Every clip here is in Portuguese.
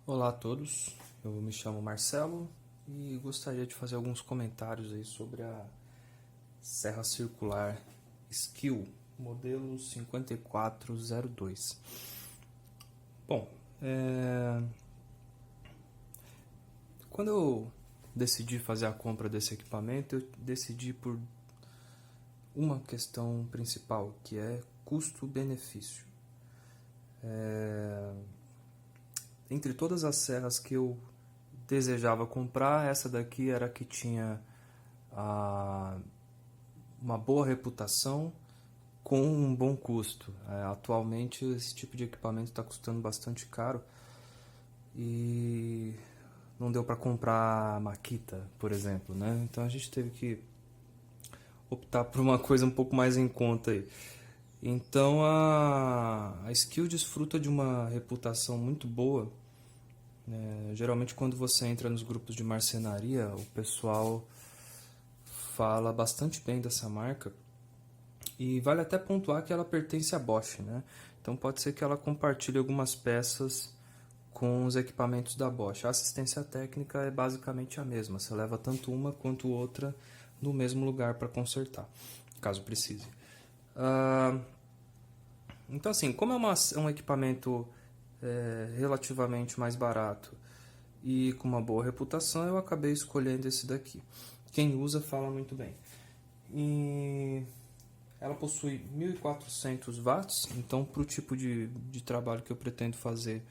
Olá a todos, eu me chamo Marcelo e gostaria de fazer alguns comentários aí sobre a serra circular Skill modelo 5402. Bom, quando eu decidi fazer a compra desse equipamento, eu decidi por uma questão principal, que é custo-benefício. Entre todas as serras que eu desejava comprar, essa daqui era a que tinha uma boa reputação com um bom custo. Atualmente esse tipo de equipamento está custando bastante caro e não deu para comprar a Makita, por exemplo, né? Então a gente teve que optar por uma coisa um pouco mais em conta aí. Então a Skill desfruta de uma reputação muito boa. Geralmente quando você entra nos grupos de marcenaria, o pessoal fala bastante bem dessa marca e vale até pontuar que ela pertence à Bosch, né? Então pode ser que ela compartilhe algumas peças com os equipamentos da Bosch. A assistência técnica é basicamente a mesma, você leva tanto uma quanto outra no mesmo lugar para consertar, caso precise. Então assim, como é um equipamento relativamente mais barato e com uma boa reputação, eu acabei escolhendo esse daqui. Quem usa fala muito bem. E ela possui 1400 watts, então para o tipo de trabalho que eu pretendo fazer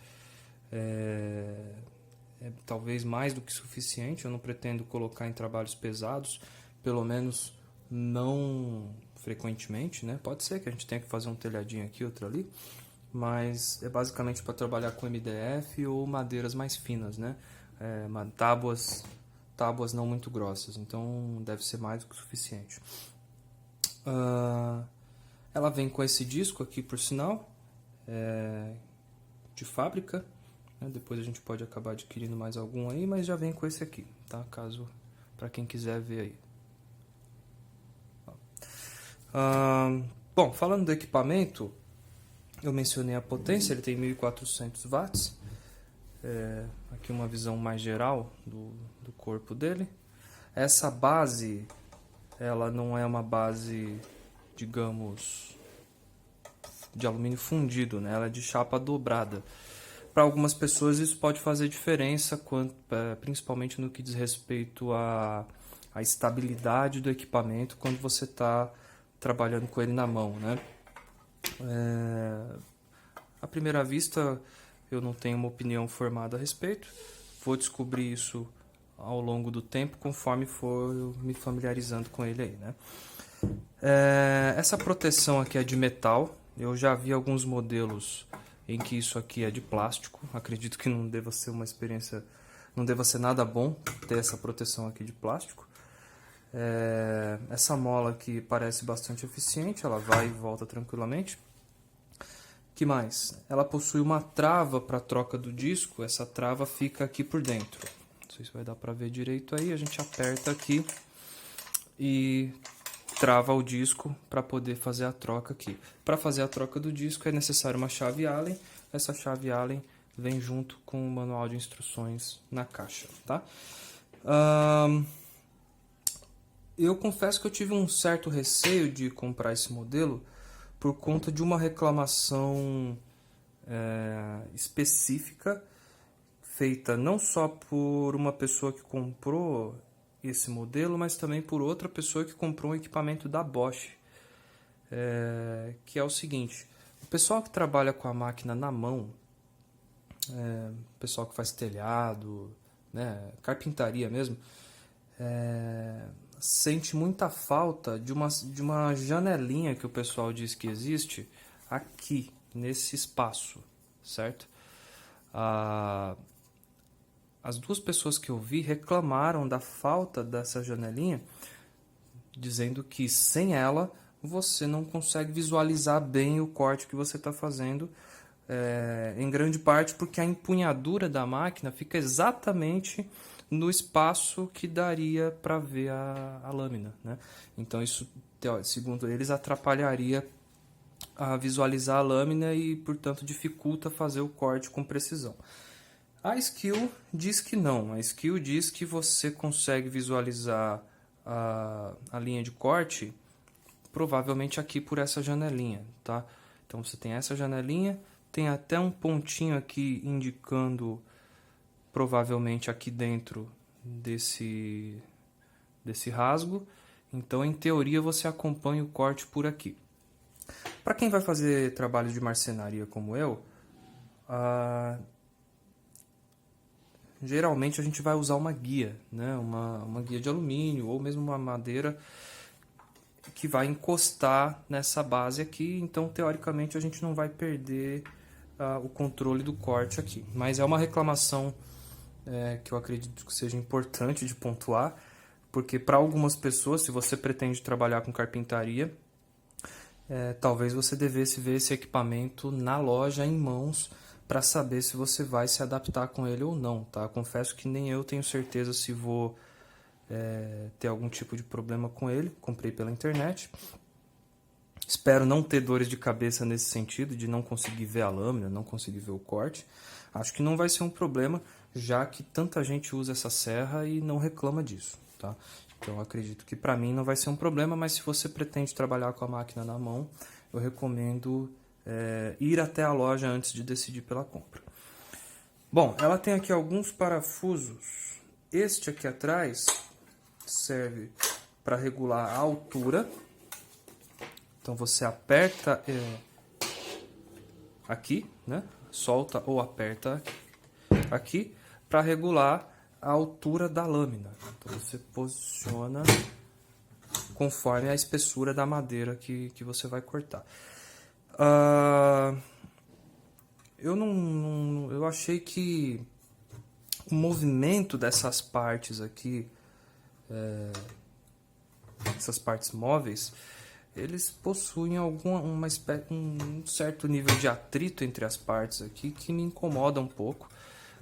é talvez mais do que suficiente. Eu não pretendo colocar em trabalhos pesados, pelo menos não frequentemente, né? Pode ser que a gente tenha que fazer um telhadinho aqui, outro ali, mas é basicamente para trabalhar com MDF ou madeiras mais finas, né? Tábuas não muito grossas, então deve ser mais do que suficiente. Ela vem com esse disco aqui, por sinal, de fábrica, né? Depois a gente pode acabar adquirindo mais algum aí, mas já vem com esse aqui, tá? Caso, para quem quiser ver aí. Bom, falando do equipamento, eu mencionei a potência, ele tem 1400 watts. Aqui uma visão mais geral do corpo dele. Essa base, ela não é uma base, digamos, de alumínio fundido, né? Ela é de chapa dobrada. Para algumas pessoas isso pode fazer diferença, principalmente no que diz respeito à estabilidade do equipamento quando você está trabalhando com ele na mão, né? À primeira vista, eu não tenho uma opinião formada a respeito. Vou descobrir isso ao longo do tempo, conforme for me familiarizando com ele aí, né? Essa proteção aqui é de metal. Eu já vi alguns modelos em que isso aqui é de plástico. Acredito que não deva ser uma experiência, não deva ser nada bom ter essa proteção aqui de plástico. Essa mola aqui parece bastante eficiente, ela vai e volta tranquilamente. Que mais? Ela possui uma trava para troca do disco. Essa trava fica aqui por dentro. Não sei se vai dar para ver direito aí. A gente aperta aqui e trava o disco para poder fazer a troca aqui. Para fazer a troca do disco é necessário uma chave Allen. Essa chave Allen vem junto com o manual de instruções na caixa, tá? Eu confesso que eu tive um certo receio de comprar esse modelo por conta de uma reclamação específica feita não só por uma pessoa que comprou esse modelo, mas também por outra pessoa que comprou um equipamento da Bosch, que é o seguinte: o pessoal que trabalha com a máquina na mão, o pessoal que faz telhado, né, carpintaria mesmo, sente muita falta de uma janelinha que o pessoal diz que existe aqui, nesse espaço, certo? As duas pessoas que eu vi reclamaram da falta dessa janelinha, dizendo que sem ela você não consegue visualizar bem o corte que você está fazendo, em grande parte porque a empunhadura da máquina fica exatamente no espaço que daria para ver a lâmina, né? Então isso, segundo eles, atrapalharia a visualizar a lâmina e, portanto, dificulta fazer o corte com precisão. A skill diz que não. A skill diz que você consegue visualizar a linha de corte provavelmente aqui por essa janelinha, tá? Então você tem essa janelinha, tem até um pontinho aqui indicando provavelmente aqui dentro desse rasgo. Então, em teoria, você acompanha o corte por aqui. Para quem vai fazer trabalho de marcenaria como eu, geralmente a gente vai usar uma guia, né? Uma guia de alumínio ou mesmo uma madeira que vai encostar nessa base aqui. Então, teoricamente, a gente não vai perder o controle do corte aqui. Mas é uma reclamação que eu acredito que seja importante de pontuar, porque para algumas pessoas, se você pretende trabalhar com carpintaria, talvez você devesse ver esse equipamento na loja em mãos para saber se você vai se adaptar com ele ou não, tá? Confesso que nem eu tenho certeza se vou ter algum tipo de problema com ele. Comprei pela internet. Espero não ter dores de cabeça nesse sentido, de não conseguir ver a lâmina, não conseguir ver o corte. Acho que não vai ser um problema, já que tanta gente usa essa serra e não reclama disso, tá? Então, acredito que para mim não vai ser um problema, mas se você pretende trabalhar com a máquina na mão, eu recomendo ir até a loja antes de decidir pela compra. Bom, ela tem aqui alguns parafusos. Este aqui atrás serve para regular a altura. Então, você aperta aqui, né? Solta ou aperta aqui para regular a altura da lâmina. Então, você posiciona conforme a espessura da madeira que você vai cortar. Eu achei que o movimento dessas partes aqui, essas partes móveis, eles possuem um certo nível de atrito entre as partes aqui que me incomoda um pouco.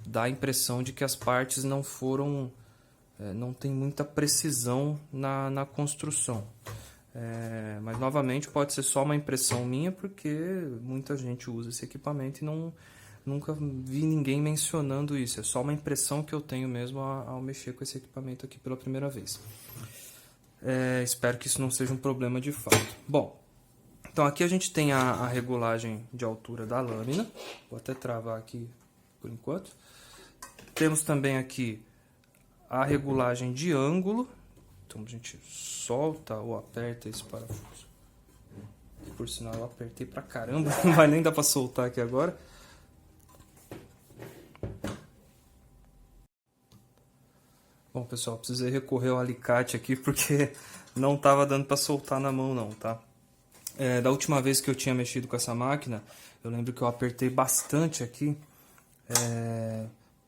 Dá a impressão de que as partes não tem muita precisão na construção. Mas novamente pode ser só uma impressão minha, porque muita gente usa esse equipamento e nunca vi ninguém mencionando isso. É só uma impressão que eu tenho mesmo ao mexer com esse equipamento aqui pela primeira vez. Espero que isso não seja um problema de fato. Bom, então aqui a gente tem a regulagem de altura da lâmina. Vou até travar aqui por enquanto. Temos também aqui a regulagem de ângulo. Então a gente solta ou aperta esse parafuso. Por sinal, eu apertei pra caramba, não vai nem dar pra soltar aqui agora. Bom, pessoal, precisei recorrer ao alicate aqui porque não estava dando para soltar na mão não, tá? Da última vez que eu tinha mexido com essa máquina, eu lembro que eu apertei bastante aqui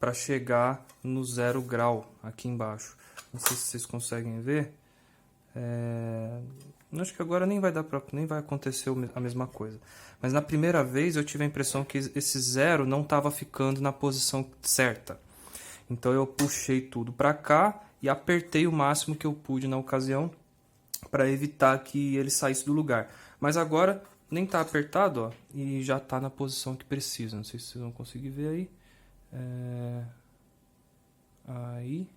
para chegar no 0 grau aqui embaixo. Não sei se vocês conseguem ver. Acho que agora nem vai acontecer a mesma coisa. Mas na primeira vez eu tive a impressão que esse 0 não estava ficando na posição certa. Então eu puxei tudo para cá e apertei o máximo que eu pude na ocasião para evitar que ele saísse do lugar. Mas agora nem está apertado, ó, e já está na posição que precisa. Não sei se vocês vão conseguir ver aí. Aí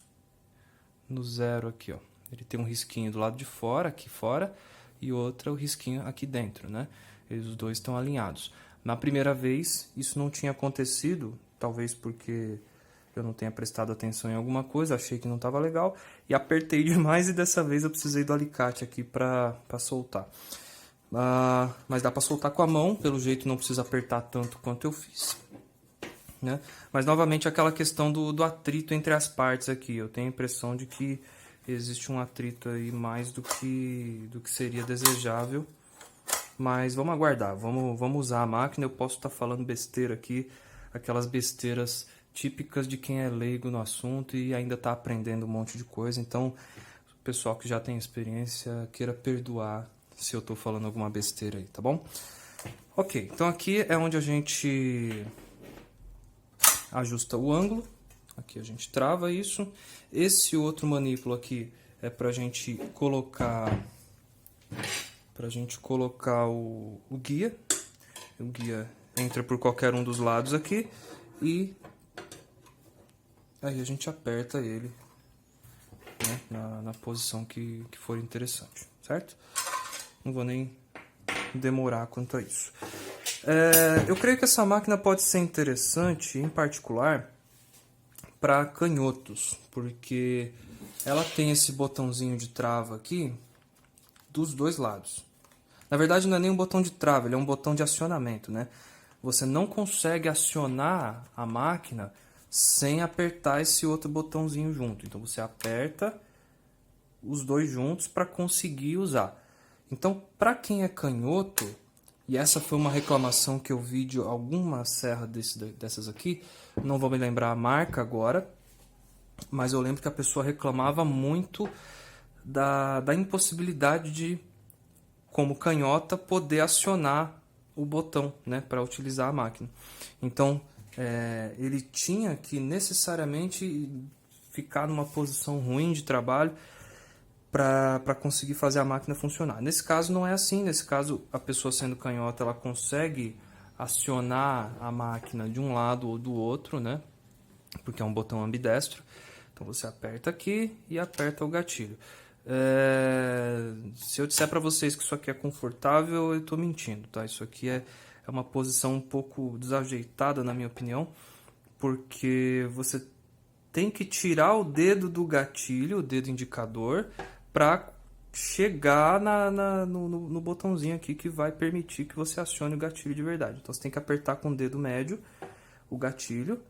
no 0 aqui, ó. Ele tem um risquinho do lado de fora, aqui fora, e outro risquinho aqui dentro, né? Os dois estão alinhados. Na primeira vez isso não tinha acontecido, talvez porque eu não tenha prestado atenção em alguma coisa, achei que não estava legal e apertei demais e dessa vez eu precisei do alicate aqui para soltar. Mas dá para soltar com a mão, pelo jeito não precisa apertar tanto quanto eu fiz, né? Mas novamente aquela questão do atrito entre as partes aqui, eu tenho a impressão de que existe um atrito aí mais do que seria desejável, mas vamos aguardar, vamos usar a máquina. Eu posso estar falando besteira aqui, aquelas besteiras típicas de quem é leigo no assunto e ainda está aprendendo um monte de coisa. Então, o pessoal que já tem experiência, queira perdoar se eu estou falando alguma besteira aí, tá bom? Ok, então aqui é onde a gente ajusta o ângulo. Aqui a gente trava isso. Esse outro manípulo aqui é para a gente colocar o guia. O guia entra por qualquer um dos lados aqui e Aí a gente aperta ele, né, na posição que for interessante, certo? Não vou nem demorar quanto a isso. Eu creio que essa máquina pode ser interessante, em particular, para canhotos, porque ela tem esse botãozinho de trava aqui dos dois lados. Na verdade, não é nem um botão de trava, ele é um botão de acionamento, né? Você não consegue acionar a máquina sem apertar esse outro botãozinho junto. Então você aperta os dois juntos para conseguir usar. Então, para quem é canhoto, e essa foi uma reclamação que eu vi de alguma serra dessas aqui, não vou me lembrar a marca agora, mas eu lembro que a pessoa reclamava muito da impossibilidade de, como canhota, poder acionar o botão, né, para utilizar a máquina. Então, ele tinha que necessariamente ficar numa posição ruim de trabalho para conseguir fazer a máquina funcionar. Nesse caso não é assim, nesse caso a pessoa sendo canhota ela consegue acionar a máquina de um lado ou do outro, né? Porque é um botão ambidestro. Então você aperta aqui e aperta o gatilho. Se eu disser para vocês que isso aqui é confortável, eu estou mentindo, tá? Isso aqui é uma posição um pouco desajeitada, na minha opinião, porque você tem que tirar o dedo do gatilho, o dedo indicador, para chegar no botãozinho aqui que vai permitir que você acione o gatilho de verdade. Então você tem que apertar com o dedo médio o gatilho,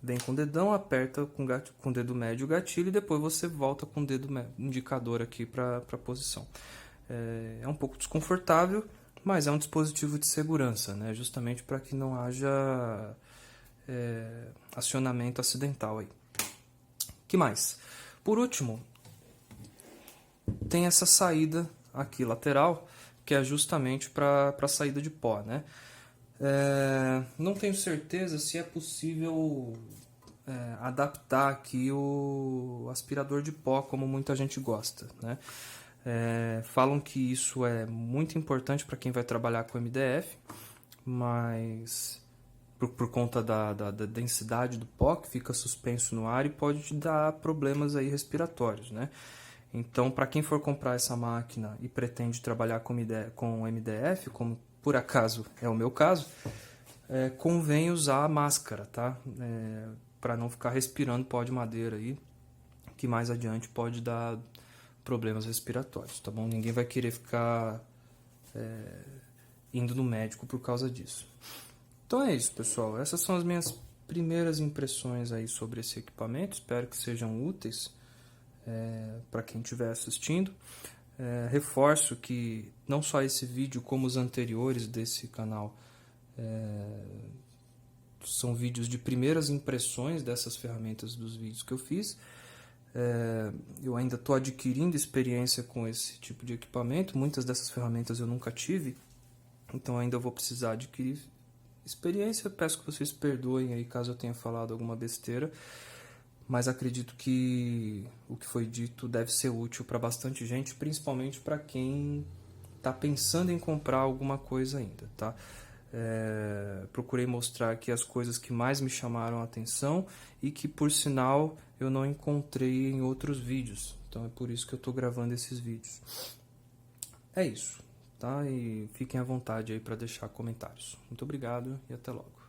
vem com o dedão, aperta com o dedo médio o gatilho e depois você volta com o dedo indicador aqui para a posição. É um pouco desconfortável, mas é um dispositivo de segurança, né? Justamente para que não haja acionamento acidental aí. Que mais? Por último, tem essa saída aqui lateral, que é justamente para a saída de pó, né? Não tenho certeza se é possível adaptar aqui o aspirador de pó como muita gente gosta, né? Falam que isso é muito importante para quem vai trabalhar com MDF, mas por conta da densidade do pó que fica suspenso no ar e pode te dar problemas aí respiratórios, né? Então, para quem for comprar essa máquina e pretende trabalhar com MDF, como por acaso é o meu caso, convém usar a máscara, tá? Para não ficar respirando pó de madeira aí, que mais adiante pode dar problemas respiratórios, tá bom? Ninguém vai querer ficar indo no médico por causa disso. Então é isso, pessoal. Essas são as minhas primeiras impressões aí sobre esse equipamento. Espero que sejam úteis para quem estiver assistindo. Reforço que não só esse vídeo, como os anteriores desse canal, são vídeos de primeiras impressões dessas ferramentas dos vídeos que eu fiz. Eu ainda estou adquirindo experiência com esse tipo de equipamento. Muitas dessas ferramentas eu nunca tive, então ainda vou precisar adquirir experiência. Peço que vocês perdoem aí caso eu tenha falado alguma besteira, mas acredito que o que foi dito deve ser útil para bastante gente, principalmente para quem está pensando em comprar alguma coisa ainda, tá? Procurei mostrar aqui as coisas que mais me chamaram a atenção e que, por sinal, eu não encontrei em outros vídeos. Então é por isso que eu estou gravando esses vídeos. É isso, tá? E fiquem à vontade aí para deixar comentários. Muito obrigado e até logo.